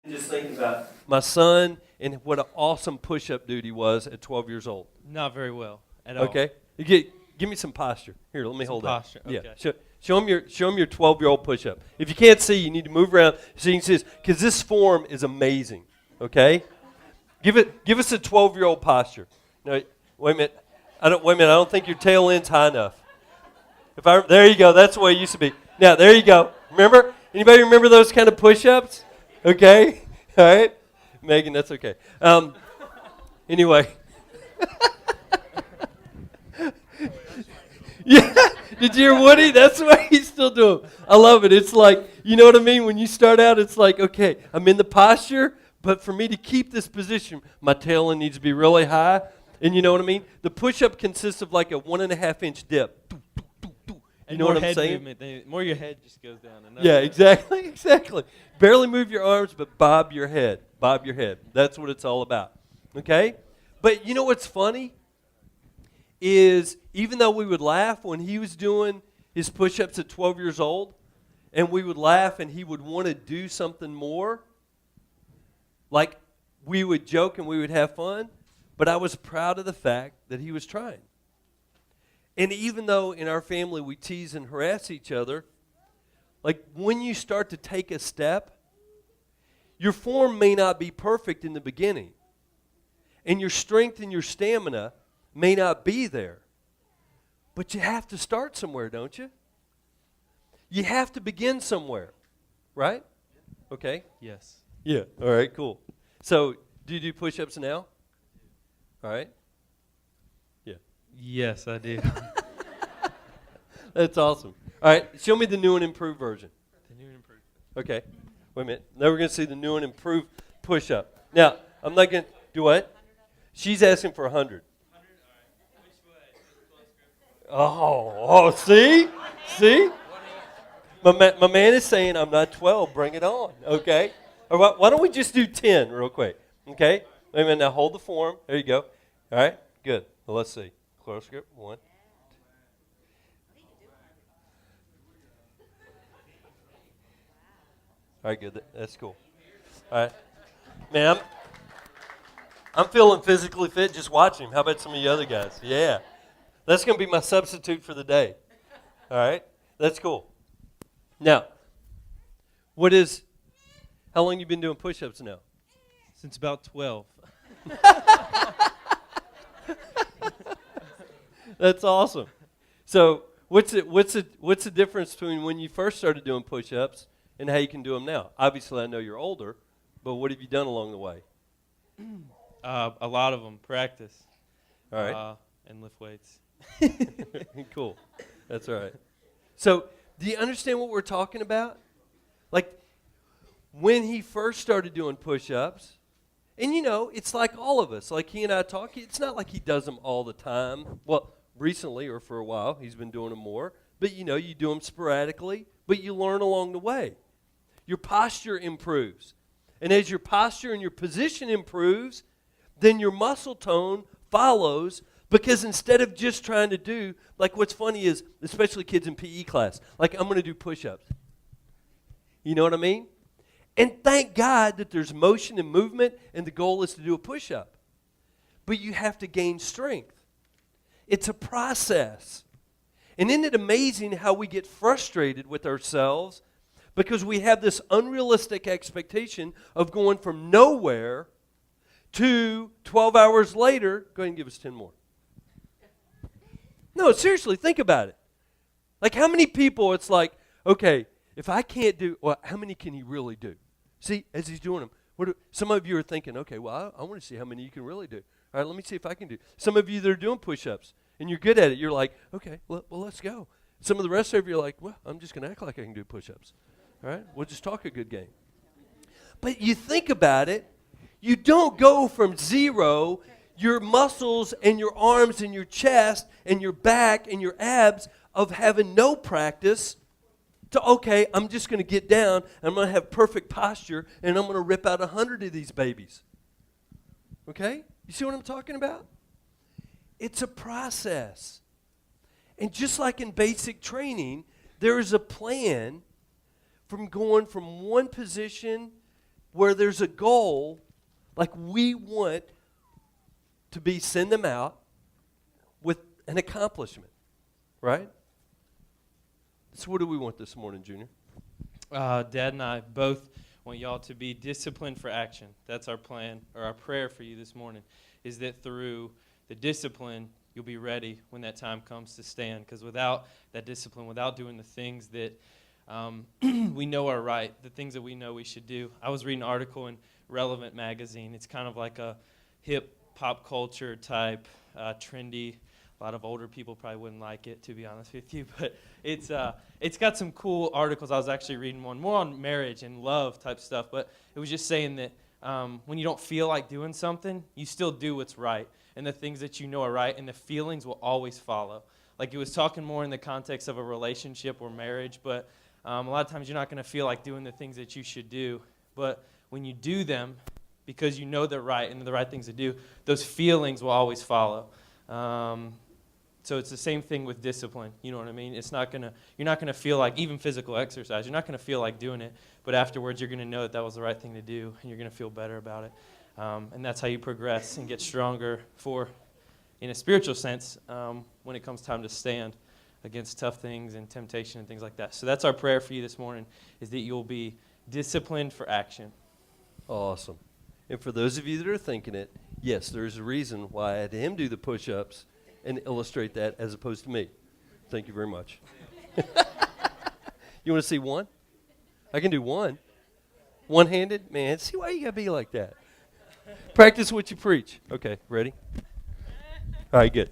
Just thinking about my son and what an awesome push-up dude he was at 12 years old. Not very well at all. Okay, give me some posture. Here, let me hold posture, that. okay. Yeah, show him your 12-year-old push-up. If you can't see, you need to move around so you can see this, because this form is amazing. Okay, give us a 12-year-old posture. No, wait a minute. I don't think your tail end's high enough. There you go. That's the way it used to be. Now there you go. Remember? Anybody remember those kind of push-ups? Okay, all right. Megan, that's okay. Anyway. Yeah, did you hear Woody? That's the way he's still doing. I love it. It's like, you know what I mean? When you start out, it's like, okay, I'm in the posture, but for me to keep this position, my tail end needs to be really high. And you know what I mean? The push-up consists of like a 1.5-inch dip. You know what I'm saying? Movement, more your head just goes down. Yeah, exactly. Barely move your arms, but bob your head. Bob your head. That's what it's all about. Okay? But you know what's funny? Is even though we would laugh when he was doing his push-ups at 12 years old, and we would laugh and he would want to do something more, like we would joke and we would have fun, but I was proud of the fact that he was trying. And even though in our family we tease and harass each other, like when you start to take a step, your form may not be perfect in the beginning. And your strength and your stamina may not be there. But you have to start somewhere, don't you? You have to begin somewhere, right? Okay? Yes. Yeah. All right, cool. So, do you do push-ups now? All right? Yeah. Yes, I do. That's awesome. All right, show me the new and improved version. The new and improved. Okay. Wait a minute. Now we're going to see the new and improved push-up. Now, I'm not going to do what? She's asking for 100. See? My man is saying, I'm not 12, bring it on, okay? Or why don't we just do 10 real quick, okay? Wait a minute, now hold the form. There you go. All right, good. Well, let's see. Close grip, 1. All right, good. That's cool. All right. Man, I'm feeling physically fit just watching him. How about some of you other guys? Yeah. That's going to be my substitute for the day. All right? That's cool. Now, how long you been doing push-ups now? Since about 12. That's awesome. So, what's the difference between when you first started doing push-ups and how you can do them now? Obviously, I know you're older, but what have you done along the way? A lot of them. Practice. All right. And lift weights. Cool. That's all right. So, do you understand what we're talking about? Like, when he first started doing push-ups, and you know, it's like all of us. Like he and I talk, it's not like he does them all the time. Well, recently or for a while, he's been doing them more. But you know, you do them sporadically, but you learn along the way. Your posture improves. And as your posture and your position improves, then your muscle tone follows, because instead of just trying to do, like what's funny is, especially kids in PE class, like I'm going to do push-ups. You know what I mean? And thank God that there's motion and movement, and the goal is to do a push-up. But you have to gain strength. It's a process. And isn't it amazing how we get frustrated with ourselves because we have this unrealistic expectation of going from nowhere to 12 hours later? Go ahead and give us 10 more. No, seriously, think about it. Like how many people it's like, okay, if I can't do, well, how many can he really do? See, as he's doing them, some of you are thinking, okay, well, I want to see how many you can really do. All right, let me see if I can do. Some of you that are doing push-ups, and you're good at it, you're like, okay, well, let's go. Some of the rest of you are like, well, I'm just going to act like I can do push-ups. All right, we'll just talk a good game. But you think about it, you don't go from zero, your muscles and your arms and your chest and your back and your abs of having no practice to, okay, I'm just going to get down, and I'm going to have perfect posture, and I'm going to rip out 100 of these babies. Okay? You see what I'm talking about? It's a process. And just like in basic training, there is a plan from going from one position where there's a goal, like we want to send them out with an accomplishment, right? So what do we want this morning, Junior? Dad and I both want y'all to be disciplined for action. That's our plan, or our prayer for you this morning, is that through the discipline, you'll be ready when that time comes to stand. Because without that discipline, without doing the things that we know are right, the things that we know we should do. I was reading an article in Relevant magazine. It's kind of like a hip pop culture type, trendy. A lot of older people probably wouldn't like it, to be honest with you, but it's got some cool articles. I was actually reading one more on marriage and love type stuff, but it was just saying that when you don't feel like doing something, you still do what's right, and the things that you know are right, and the feelings will always follow. Like, it was talking more in the context of a relationship or marriage, but a lot of times you're not going to feel like doing the things that you should do, but when you do them, because you know they're right and they're the right things to do, those feelings will always follow. So it's the same thing with discipline. You know what I mean? You're not gonna feel like, even physical exercise, you're not gonna feel like doing it, but afterwards you're gonna know that was the right thing to do, and you're gonna feel better about it. And that's how you progress and get stronger in a spiritual sense, when it comes time to stand against tough things and temptation and things like that. So that's our prayer for you this morning, is that you'll be disciplined for action. Awesome. And for those of you that are thinking it, yes, there's a reason why I had him do the push-ups and illustrate that as opposed to me. Thank you very much. You want to see one? I can do one. One-handed? Man, see why you got to be like that. Practice what you preach. Okay, ready? All right, good.